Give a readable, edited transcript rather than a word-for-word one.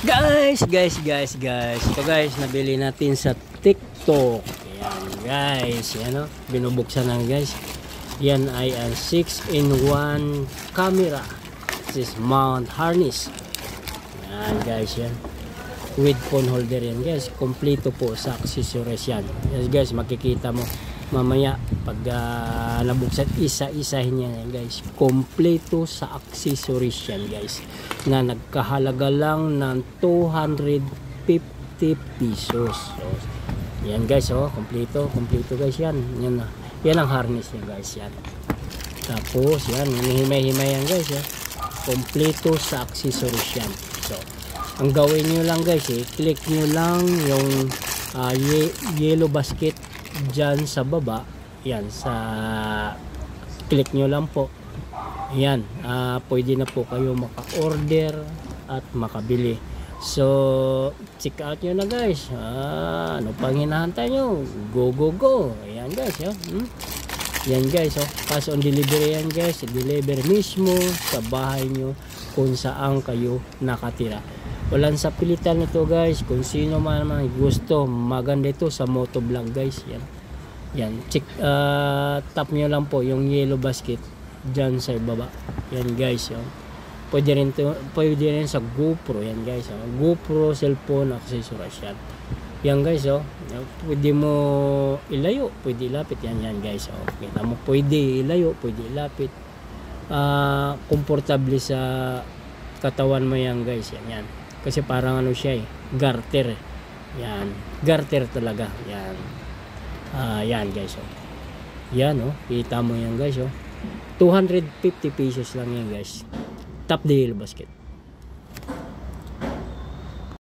Guys. Ito guys, nabili natin sa TikTok. Yan guys, yan o. Binubuksan na guys. Yan ay ang 6-in-1 camera. This is mount harness. Yan guys, yan. With phone holder yan guys. Kompleto po sa accessories yan. Yes guys, makikita mo mamaya pag nabuksan, isa-isahin yan guys. Kompleto sa accessories yan guys, na nagkahalaga lang ng 250 pesos. So, yan guys, oh, kompleto guys yan. Yan ang harness niya guys yan. Tapos yan, himay-himay yan guys, eh. Kompleto sa accessories yan. So, ang gawin nyo lang guys, click nyo lang yung yellow basket dyan sa baba. Yan, sa click nyo lang po. Yan, pwede na po kayo maka-order at makabili. So, check out nyo na guys. Ano pang hinahantay nyo? Go. Ayan guys, yan guys, cash on delivery yan guys. Deliver mismo sa bahay nyo kung saan kayo nakatira. Walang sa pilitan nito guys. Kung sino man gusto, maganda ito sa motovlog guys. Yan, check, tap nyo lang po yung yellow basket dyan sa baba. Yan guys, pwede rin sa GoPro yan guys. GoPro cellphone accessories yan. Yan guys, pwede mo ilayo, pwede ilapit yan guys. Kita mo, pwede ilayo, pwede ilapit. Komportable sa katawan mo yan guys. Yan. Kasi parang ano siya, garter. Yan, garter talaga. Yan. Yan guys, yan, kita mo yan guys, 250 pesos lang yan guys. Top deal basket.